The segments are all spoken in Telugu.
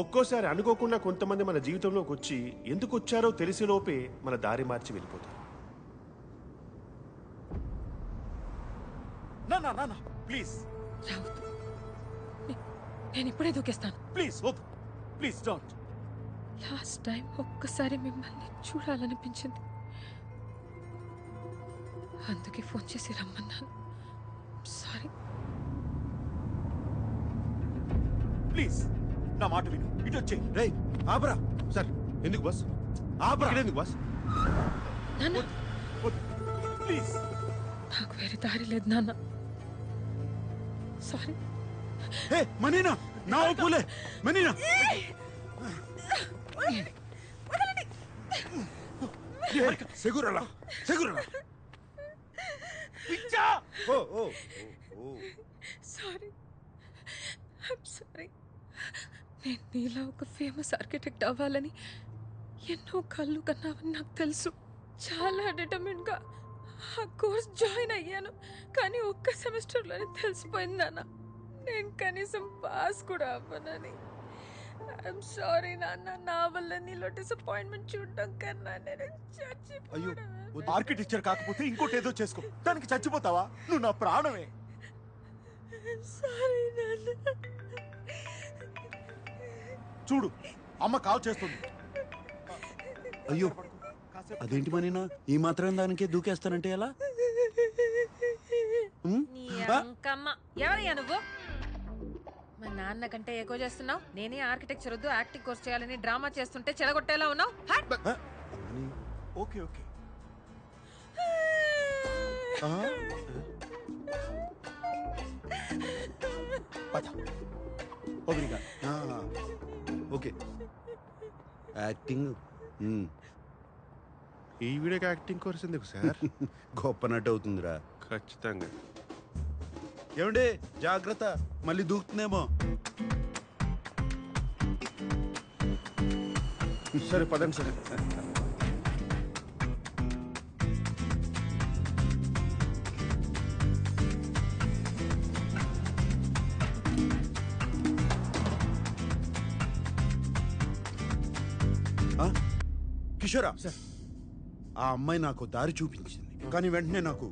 ఒక్కోసారి అనుకోకుండా కొంతమంది మన జీవితంలోకి వచ్చి ఎందుకు వచ్చారో తెలిసేలోపే మన దారి మార్చి వెళ్ళిపోతారు. నా ప్లీజ్ రావద్దు. నేను ఇప్పుడే దూకేస్తాను. ప్లీజ్ వద్దు, ప్లీజ్ డోంట్. లాస్ట్ టైం ఒక్కసారి మిమ్మల్ని చూడాలనిపించింది, అందుకే ఫోన్ చేసి రమ్మన్నాను. సారీ. ప్లీజ్ నా మాట విను, ఇటు వచ్చే. రేయ్ ఆపరా. సార్ ఎందుకు బాస్? ఆపరా. ఎందుకు బాస్? నాన్న, ప్లీజ్. నాకు వేరే దారి లేదు నాన్న. సారీ. హే మనీనా, నా ఒప్పులే. మనీనా సెగురలా సెగురలా పిచ్చా. ఓ ఓ ఓ సారీ, ఐమ్ సారీ. నేను నీలా ఒక ఫేమస్ ఆర్కిటెక్ట్ అవ్వాలని ఎన్నో కళ్ళు కన్నావని నాకు తెలుసు. చాలా డిటర్మిన్గా ఆ కోర్స్ జాయిన్ అయ్యాను, కానీ ఒక్క సెమిస్టర్లోనే తెలిసిపోయింది నాన్న, నేను కనీసం పాస్ కూడా అవ్వనని. ఐఎమ్ సారీ నాన్న, నా వల్ల నీలో డిసప్పాయింట్మెంట్ చూడడం కన్నా నేను చచ్చిపోయాను. ఆర్కిటెక్చర్ కాకపోతే ఇంకోటి ఏదో చేసుకో, దానికి చచ్చిపోతావా? నువ్వు నా ప్రాణమే. సారీ నాన్న. చూడు, అమ్మ కాల్ చేస్తుంది. అయ్యో, అదేంటి మనీనా ఈ మాత్రం దానికే దూకేస్తానంటే ఎలా? ఎవరయ్యా నువ్వు? మా నాన్న కంటే ఎక్కువ చేస్తున్నావు. నేనే ఆర్కిటెక్చర్ వద్దు యాక్టింగ్ కోర్స్ చేయాలని డ్రామా చేస్తుంటే చెడగొట్టేలా ఉన్నావు. Okay okay. ఓకే, యాక్టింగ్ ఈ వీడియోకి యాక్టింగ్ కోర్స్ ఎందుకు సార్? గొప్ప నటు అవుతుందిరా. ఖచ్చితంగా. ఏమండి జాగ్రత్త, మళ్ళీ దూకుతుందేమో. సరే పదండి సార్. కిషోరా సార్, ఆ అమ్మాయి నాకు దారి చూపించింది, కానీ వెంటనే నాకు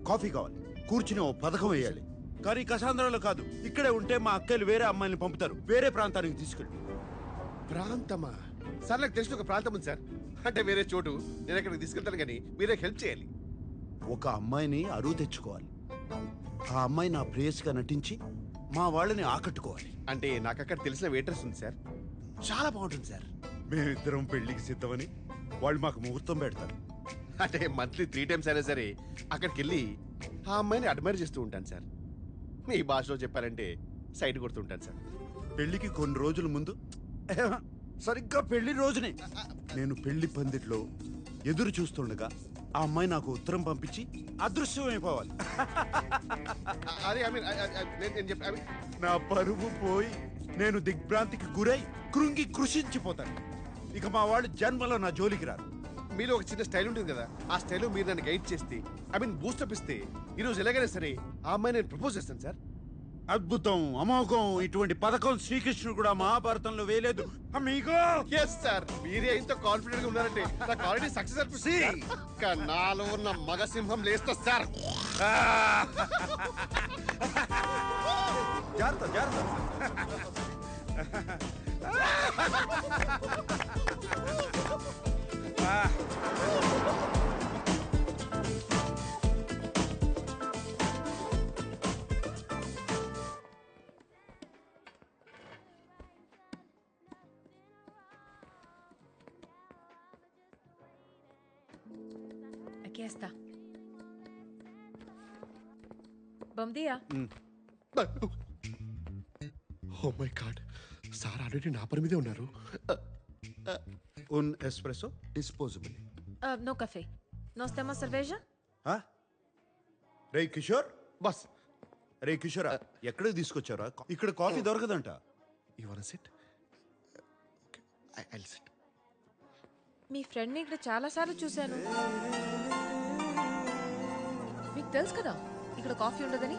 కాఫీ కావాలి, కూర్చుని ఓ పథకం వేయాలి. కానీ కసాంధ్రాలో కాదు, ఇక్కడే ఉంటే మా అక్కలు వేరే అమ్మాయిని పంపుతారు, వేరే ప్రాంతానికి తీసుకెళ్ళి. ప్రాంతమా సార్? నాకు తెలిసిన ఒక ప్రాంతం ఉంది సార్, అంటే వేరే చోటు. నేను అక్కడికి తీసుకెళ్తాను, కానీ మీరే హెల్ప్ చేయాలి. ఒక అమ్మాయిని అరువు తెచ్చుకోవాలి, ఆ అమ్మాయి నా ప్రేయస్గా నటించి మా వాళ్ళని ఆకట్టుకోవాలి. అంటే నాకు అక్కడ తెలిసిన వెయిటర్స్ ఉంది సార్, చాలా బాగుంటుంది సార్. మేమిద్దరం పెళ్లికి సిద్ధమని వాళ్ళు మాకు ముహూర్తం పెడతారు. అంటే మంత్లీ 3 times అయినా సరే అక్కడికి వెళ్ళి ఆ అమ్మాయిని అడ్మైర్ చేస్తూ ఉంటాను సార్. మీ భాషలో చెప్పాలంటే సైడ్ కొడుతుంటాను సార్. పెళ్లికి కొన్ని రోజుల ముందు, సరిగ్గా పెళ్లి రోజునే నేను పెళ్లి పందిట్లో ఎదురు చూస్తుండగా ఆ అమ్మాయి నాకు ఉత్తరం పంపించి అదృశ్యమైపోవాలి. అదే నేను చెప్పి నా పరువు పోయి నేను దిగ్భ్రాంతికి గురై కృంగి కృషించిపోతాను. ఇక మా వాళ్ళు జన్మలో నా జోలికి రారు. మీలో ఒక చిన్న స్టైల్ ఉంటుంది కదా, ఆ స్టైల్లో మీరు నన్ను గైడ్ చేస్తే, బూస్టప్ ఇస్తే, ఈరోజు ఎలాగైనా సరే ఆ అమ్మాయి నేను ప్రపోజ్ చేస్తాను సార్. అద్భుతం, అమోఘం. ఇటువంటి పథకం శ్రీకృష్ణుడు కూడా మహాభారతంలో వేయలేదు. ఎస్ సార్, మీరే ఇంత కాన్ఫిడెంట్ గా ఉన్నారంటే నాకు ఆల్రెడీ సక్సెస్ అనిపిస్తుంది. నాలో ఉన్న మగ సింహం లేస్తా సార్. జాగ్రత్త జాగ్రత్త. Aquí está. Bom dia. Oh my god, sir already నా పని మీదే ఉన్నారు. Un espresso disposable. No café. Nós temos cerveja? రే కిషోర్. బస్. రే కిషోర్, ఎక్కడికి తీసుకొచ్చారా? ఇక్కడ కాఫీ దొరకదంట. You want sit? Okay, I'll sit. మీ ఫ్రెండ్ని ఇక్కడ చాలాసార్లు చూశాను. మీకు తెలుసు కదా ఇక్కడ కాఫీ ఉండదని.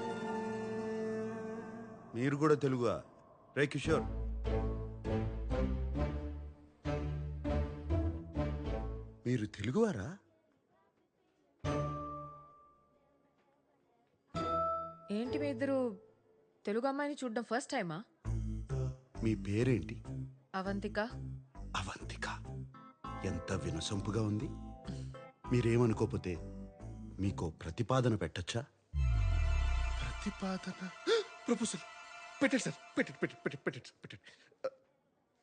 మీరు కూడా తెలుగుగా? రే కిషోర్, మీరు తెలుగువారా? ఏంటి మీ ఇద్దరు తెలుగు అమ్మాయిని చూడడం ఫస్ట్ టైమా? మీ పేరేంటి? అవంతిక. అవంతిక. ఎంత వినసొంపుగా ఉంది. మీరేమనుకోపోతే మీకో ప్రతిపాదన పెట్టచ్చా? ప్రతిపాదన ప్రపోజల్ పెట్టండి సార్.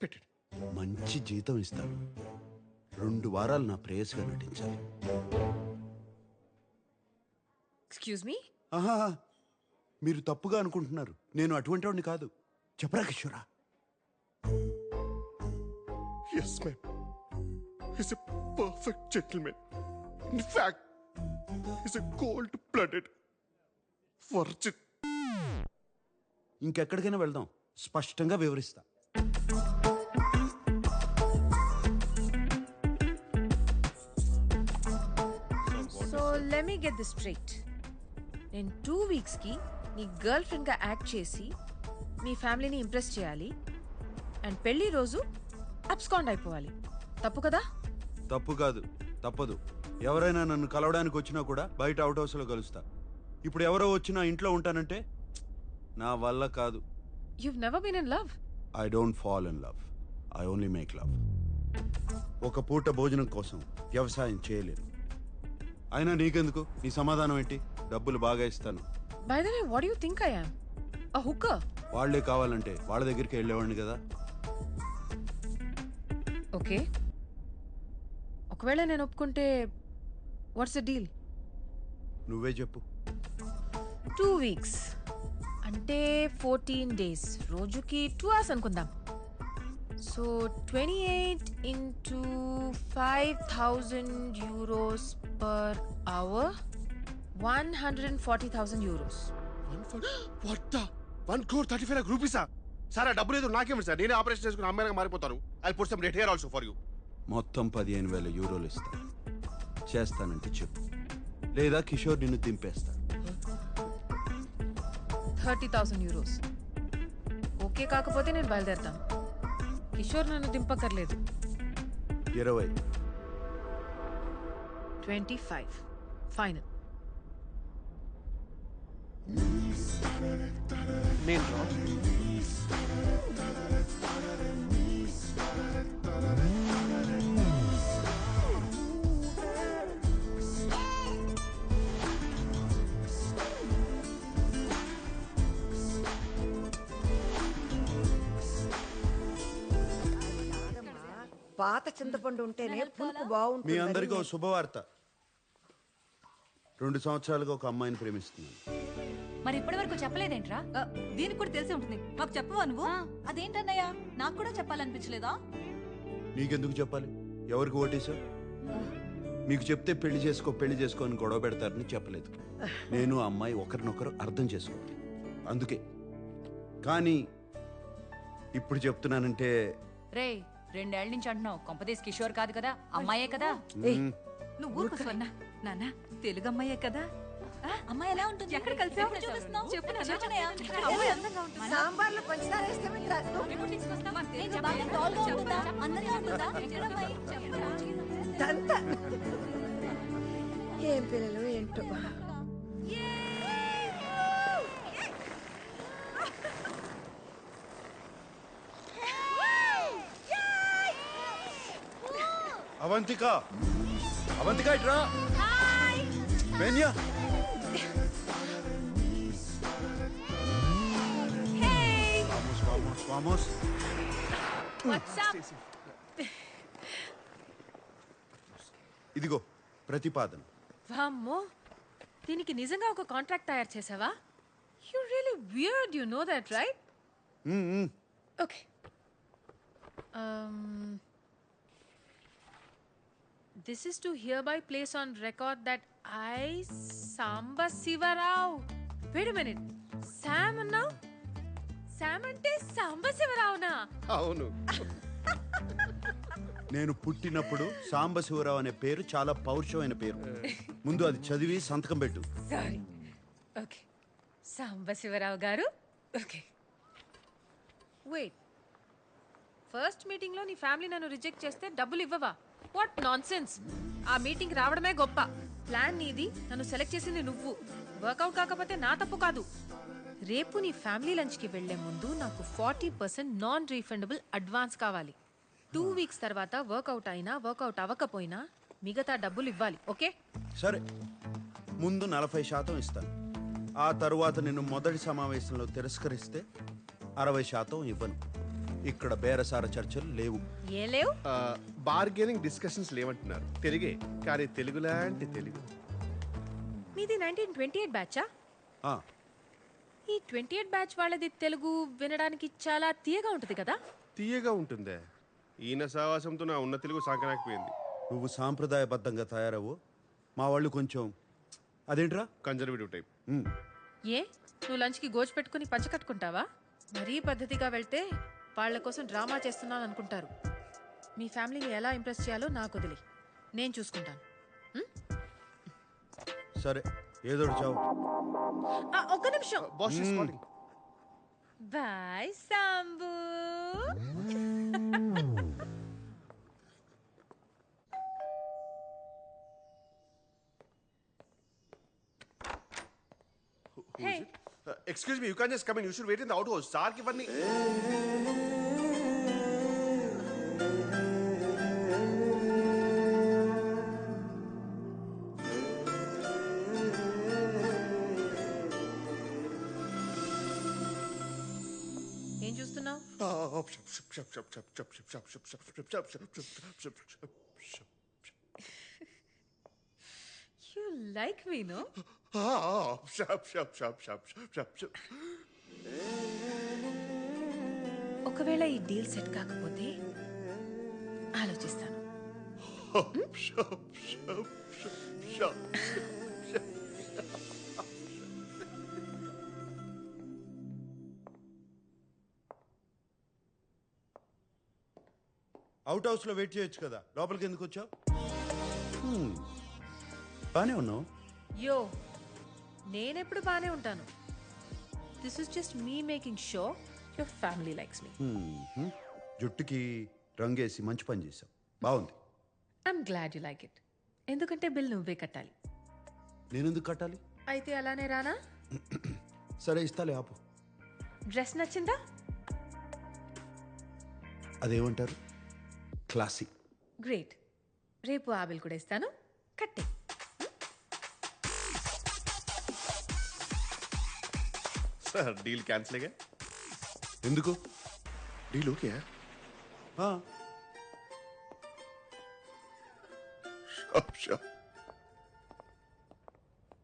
పెట్టండి. మంచి జీతం ఇస్తాను. 2 వారాలు నా ప్రేయస్గా నటించాలి. Excuse me. ఆహా, మీరు తప్పుగా అనుకుంటున్నారు. నేను అటువంటి వాడిని కాదు. చెప్పరా కిషోరా? Yes ma'am. Is a perfect gentlemen. In fact is a cold blooded virgin. ఇంకెక్కడికైనా వెళ్దాం, స్పష్టంగా వివరిస్తా. So let me get this straight. నేను 2 వీక్స్కి నీ గర్ల్ ఫ్రెండ్గా యాక్ట్ చేసి మీ ఫ్యామిలీని ఇంప్రెస్ చేయాలి అండ్ పెళ్లి రోజు అబ్స్కాండ్ అయిపోవాలి. తప్పు కదా? తప్పు కాదు, తప్పదు. ఎవరైనా నన్ను కలవడానికి వచ్చినా కూడా బయట అవుట్ హౌస్లో కలుస్తా. ఇప్పుడు ఎవరో వచ్చినా ఇంట్లో ఉంటానంటే నా వల్ల కాదు. You've never been in love? I don't fall in love, I only make love. ఒక పూట భోజనం కోసం వ్యవసాయం చేయలేను. అయినా నీకెందుకు? నీ సమాధానం ఏంటి? డబ్బులు బాగా ఇస్తాను. By the way, what do you think I am? A hooker? వాళ్లే కావాలంటే వాళ్ళ దగ్గరికి వెళ్ళేవాడిని కదా. ఓకే, ఒకవేళ నేను ఒప్పుకుంటే వాట్స్ ద డీల్? నువ్వే చెప్పు. 2 వీక్స్ అంటే 14 డేస్, రోజుకి 2 hours అనుకుందాం. సో 28 into 5,000 euros per hour, 140,000 euros. What the 1,35 lakh రూపీసా? సార్ ఆ డబ్బు లేదు, నాకేమిటి సార్? నేనే ఆపరేషన్ చేసుకుని అమ్మాయిగా మారిపోతాను. I put some red hair also for you. మొత్తం 15,000 యూరోలు ఇస్తా. చేస్తానంటే చెప్పు, లేదా కిషోర్ నిన్ను దింపేస్తా. 30,000 euros. ఓకే కాకపోతే నేను బయలుదేరుతాను. కిషోర్ నన్ను దింపక్కర్లేదు. 20. 25 ఫైనల్. నేను రా. పాత చింతపండు ఉంటేనే పులుపు మీ బాగుంటుంది. అందరికీ ఓ శుభవార్త. 2 సంవత్సరాలుగా ఒక అమ్మాయిని ప్రేమిస్తున్నాను. మరి ఇప్పటి వరకు చెప్పలేదేంట్రా? దీనికి కూడా తెలిసి ఉంటుంది. మాకు చెప్పవా నువ్వు? అదేంటన్నయ్య, నాకు కూడా చెప్పాలనిపించలేదా? నీకెందుకు చెప్పాలి? ఎవరికి ఓటేశావు? మీకు చెప్తే పెళ్లి చేసుకో అని గొడవ పెడతారని చెప్పలేదు. నేను ఆ అమ్మాయి ఒకరినొకరు అర్థం చేసుకోవాలి, అందుకే. కానీ ఇప్పుడు చెప్తున్నానంటే రే, 2 ఏళ్ల నుంచి అంటున్నావు. కొంపదీస్ కిషోర్ కాదు కదా, అమ్మాయే కదా? నువ్వు ఊరుకో స్వర్ణ. నాన్న తెలుగు అమ్మాయే కదా. అమ్మాయి ఎలా ఉంటుంది? ఎక్కడ కలిసావు? చూపిస్తున్నావు? చెప్పు నాన్న. చెప్పనయ్య. అమ్మాయి అందంగా ఉంటుంది. సాంబార్లో పంచదార వేస్తే మిత్రా. ఎప్పుడు తీసుకొస్తావా? ఏంటి, బాగా టాల్గా ఉంటుందా? అందంగా ఉంటుందా? ఎక్కడ అమ్మాయి? దంత. ఏం పిల్లలు ఏంటో. అవంతిక, అవంతిక ఇట్రా. వేన్యా. Vamos, vamos. ఇదిగో ప్రతిపాదన. వామ్మో, దీనికి నిజంగా ఒక కాంట్రాక్ట్ తయారు చేసావా? You really weird, you know that right? Okay. This is to hereby place on record that I, Samba Sivarao. Wait a minute. Sam now? Sam ante Samba Sivarao na? అవును. నేను పుట్టినప్పుడు సాంబశివరావు అనే పేరు చాలా పౌరుషమైన పేరు. ముందు అది చదివి సంతకం పెట్టు. Sorry. Okay. Samba Sivarao garu. Okay. Wait. First meeting లో నీ ఫ్యామిలీ నన్ను రిజెక్ట్ చేస్తే డబ్బులు ఇవ్వవా? What nonsense. ఆ మీటింగ్ రావడమే గొప్ప. ప్లాన్ నీది, నన్ను సెలెక్ట్ చేసింది నువ్వు. వర్కౌట్ కాకపోతే నా తప్పు కాదు. రేపు నీ ఫ్యామిలీ లంచ్కి వెళ్లే ముందు నాకు 40% నాన్ రీఫండబుల్ అడ్వాన్స్ కావాలి. 2 వీక్స్ తర్వాత వర్కౌట్ అయినా వర్కౌట్ అవ్వకపోయినా మిగతా డబ్బులు ఇవ్వాలి. ఓకే? సరే, ముందు 40% ఇస్తాను. ఆ తరువాత నిన్ను మొదటి సమావేశంలో తిరస్కరిస్తే 60% ఇవ్వను. ఇక్కడ బేరసార చర్చలు లేవు. ఏం లేవు? బార్గెనింగ్ డిస్కషన్స్ లేవంటున్నారు. తెలుగే, కానీ తెలుగు లాంటి తెలుగు. మీది 1928 బ్యాచా? ఆ, ఈ 28 బ్యాచ్ వాళ్ళది తెలుగు వినడానికి చాలా తీయగా ఉంటుంది కదా? తీయగా ఉంటుందే. ఈయన సావాసంతో నా ఉన్న తెలుగు సాగనాకపోయింది. నువ్వు సాంప్రదాయబద్ధంగా తయారవు, మా వాళ్ళు కొంచెం అదేంట్రా కన్జర్వేటివ్ టైప్. ఉమ్, ఏ, నువ్వు లంచ్కి గోచి పెట్టుకుని పంచ కట్టుకుంటావా? మరీ పద్ధతిగా వెళ్తే వాళ్ళ కోసం డ్రామా చేస్తున్నాను అనుకుంటారు. మీ ఫ్యామిలీని ఎలా ఇంప్రెస్ చేయాలో నాకు వదిలే, నేను చూసుకుంటాను. సరే, ఏదో ఒకటి చావు. ఒక్క నిమిషం. Boss is calling. Bye Sambu. Hey. Excuse me, you can't just come in. You should wait in the outhouse. Sir ki vanni. ఏం చూస్తున్నావు? You like me no? ఒకవేళ ఈ డీల్ సెట్ కాకపోతే ఆలోచిస్తాను. అవుట్ హౌస్ లో వెయిట్ చేయొచ్చు కదా, లోపలికి ఎందుకు వచ్చావు? బానే ఉన్నావు. యో, నేనెప్పుడు బానే ఉంటాను. This is just me making show your family likes me. జుట్టుకి రంగేసి మంచి పని చేసావు, బాగుంది. I'm glad you like it. ఎందుకంటే బిల్ నువ్వే కట్టాలి. నేనెందుకు కట్టాలి? అయితే అలానే రానా? సరే, ఇస్తాలే, ఆపు. డ్రెస్ నచ్చిందా? అదేమంటారు, క్లాసిక్. గ్రేట్. రేపు ఆ బిల్ కూడా ఇస్తాను, కట్టే. సార్ డీల్ క్యాన్సిల్ గా. ఎందుకు? Deal okay. ఆ,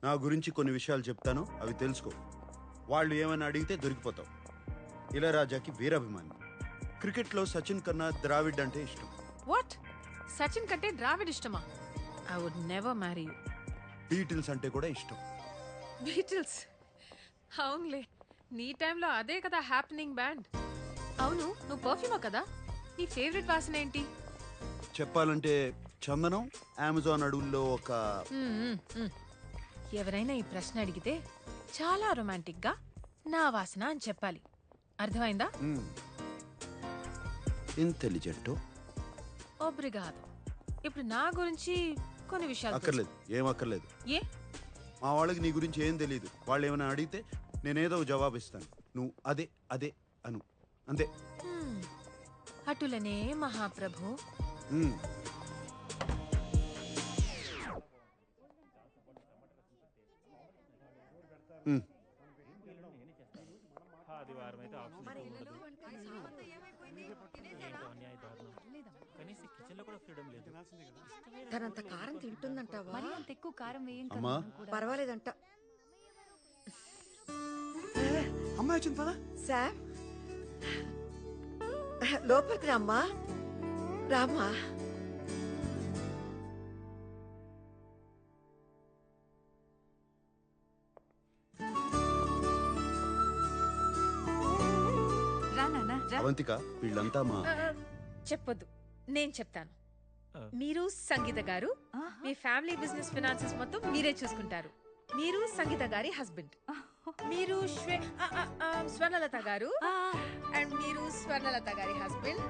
నా గురించి కొన్ని విషయాలు చెప్తాను, అవి తెలుసుకో. వాళ్ళు ఏమైనా అడిగితే దొరికిపోతావు. ఇళయరాజాకి వీరాభిమాని. క్రికెట్లో సచిన్ కన్నా ద్రావిడ్ అంటే ఇష్టం. వాట్? సచిన్ కంటే ద్రావిడ్ ఇష్టమా? I would never marry you. Beatles అంటే కూడా ఇష్టం. బీటిల్స్? అవునులే, నీ టైంలో అదే కదా హ్యాపెనింగ్ బ్యాండ్. అవును, నువ్వు పర్ఫ్యూమా కదా? నీ ఫేవరెట్ వాసన ఏంటి? చెప్పాలంటే చందనం. అమెజాన్ అడవుల్లో ఒక ఎవరైనా ఈ ప్రశ్న అడిగితే చాలా రొమాంటిక్ గా నా వాసన అని చెప్పాలి. అర్థమైందా? ఇంటెలిజెంట్. ఒబ్రిగాదో. ఇప్పుడు నా గురించి కొన్ని విషయాలు అక్కర్లేదు, ఏం అక్కర్లేదు. ఏ? మా వాళ్ళకి నీ గురించి ఏం తెలియదు. వాళ్ళు ఏమైనా అడిగితే నేనేదో జవాబు ఇస్తాను, నువ్వు అదే అదే అను, అంతే. అటులనే మహాప్రభు. తనంత కారం తింటుందంటావా? మరి అంత ఎక్కువ కారం వేయం అమ్మా, పర్వాలేదంట. అమ్మాయి వచ్చింది పదా. శామ్, లోపలికి రామ్మా. రామ్మా. రా నాన్న రా. అవంతిక, వీళ్ళంతా మా చెప్పొద్దు, నేను చెప్తాను. మీరు సంగీత గారు, మీ ఫ్యామిలీ బిజినెస్ ఫినాన్సెస్ మొత్తం మీరే చూసుకుంటారు. మీరు సంగీత గారి హస్బెండ్. మీరు స్వర్ణలత గారు, అండ్ మీరు Swarnalatha garu husband.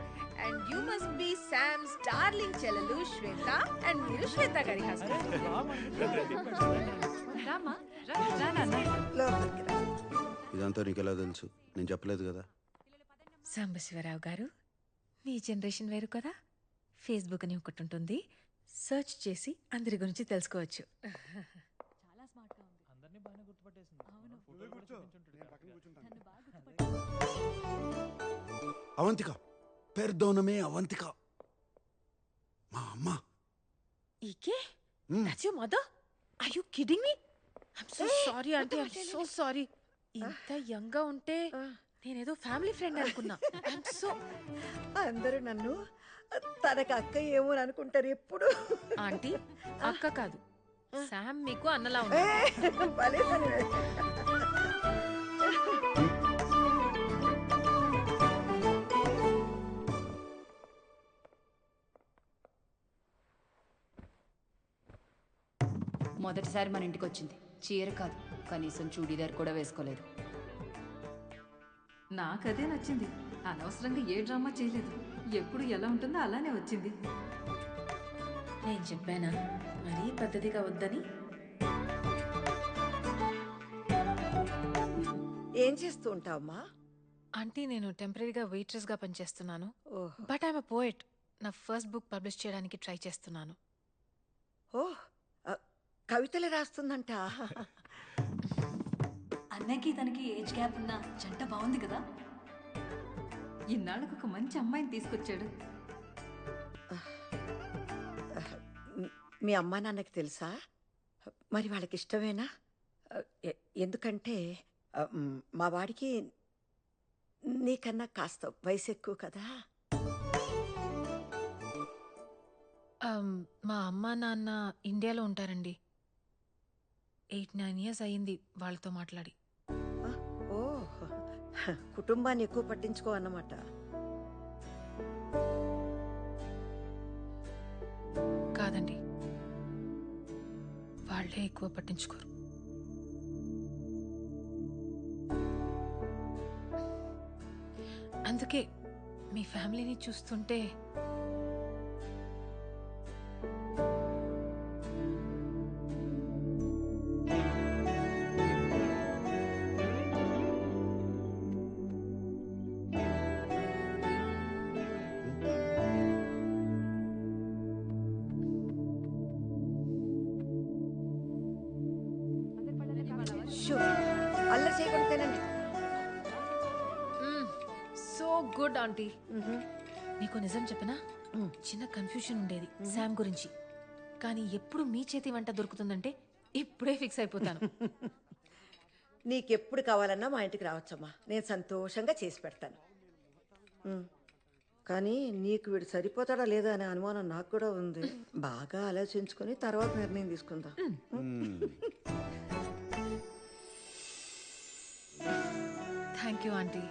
And you must be Sam's darling చెల్లెలు శ్వేత అండ్ మీరు శ్వేత గారి హస్బెండ్. రామా రా రా నాన్న. లోపలికి రా. ఇదంతా నీకు ఎలా తెలుసు? నేను చెప్పలేదు కదా. సాంబశివరావు గారు, మీ జనరేషన్ వేరు కదా. ఫేస్బుక్ అని ఒకటి ఉంటుంది, సెర్చ్ చేసి అందరి గురించి తెలుసుకోవచ్చు. అవంతిక, పెర్దోనమే అవంతిక, మా అమ్మ. ఈకే that's your mother? Are you kidding me? I'm so sorry aunty, I'm so sorry. ఇంత యంగ్ గా ఉంటే నేనేదో ఫ్యామిలీ ఫ్రెండ్ అనుకున్నా. I'm so. అందరూ నన్ను తనకు అక్క ఏమో అని అనుకుంటారు ఎప్పుడు. ఆంటీ అక్క కాదు, శామ్ మీకు అన్నలా ఉంది. భలే తను. మొదటిసారి మన ఇంటికి వచ్చింది. చీర కాదు, కనీసం చూడీదార్ కూడా వేసుకోలేదు. నాకదే నచ్చింది. అనవసరంగా ఏ డ్రామా చేయలేదు. ఎప్పుడు ఎలా ఉంటుందో అలానే వచ్చింది. నేను చెప్పానా మరీ పద్ధతిగా వద్దని? ఏం చేస్తూ ఉంటావమ్మా? ఆంటీ నేను టెంపరీగా వెయిట్రెస్ గా పనిచేస్తున్నాను. ఓహ్ బట్ ఐఎమ్ ఎ పోయెట్. నా ఫస్ట్ బుక్ పబ్లిష్ చేయడానికి ట్రై చేస్తున్నాను. ఓహ్ కవితలు రాస్తుందంట. అన్నకి తనకి ఏజ్ గ్యాప్ ఉన్న జంట బాగుంది కదా. ఇన్నాళ్ళకు ఒక మంచి అమ్మాయిని తీసుకొచ్చాడు. మీ అమ్మా నాన్నకి తెలుసా? మరి వాళ్ళకి ఇష్టమేనా? ఎందుకంటే మా వాడికి నీకన్నా కాస్త వయసు ఎక్కువ కదా. మా అమ్మ నాన్న ఇండియాలో ఉంటారండి. 8-9 years అయ్యింది వాళ్ళతో మాట్లాడి. ఓ కుటుంబాన్ని ఎక్కువ పట్టించుకో అన్నమాట. కాదండి, వాళ్ళే ఎక్కువ పట్టించుకోరు. అందుకే మీ ఫ్యామిలీని చూస్తుంటే అల్లరి చేయకుండా తినండి. So good aunty. మీకు నిజం చెప్పనా, చిన్న కన్ఫ్యూషన్ ఉండేది శామ్ గురించి. కానీ ఎప్పుడు మీ చేతి వంట దొరుకుతుందంటే ఇప్పుడే ఫిక్స్ అయిపోతాను. నీకెప్పుడు కావాలన్నా మా ఇంటికి రావచ్చమ్మా, నేను సంతోషంగా చేసి పెడతాను. కానీ నీకు వీడు సరిపోతాడా లేదా అనే అనుమానం నాకు కూడా ఉంది. బాగా ఆలోచించుకొని తర్వాత నిర్ణయం తీసుకుందాం. Thank you aunty.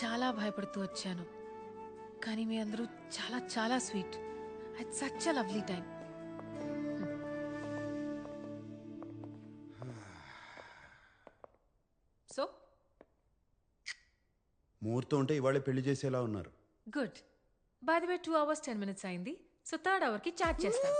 చాలా భయపడుతూ వచ్చాను, కానీ మీ అందరూ చాలా చాలా sweet. It's such a lovely time. So ముహూర్తం ఉంటే ఇవాళే పెళ్లి చేసేలా ఉన్నారు. Good. By the way 2 hours 10 minutes అయింది. సో 3rd hourకి చాట్ చేస్తాను.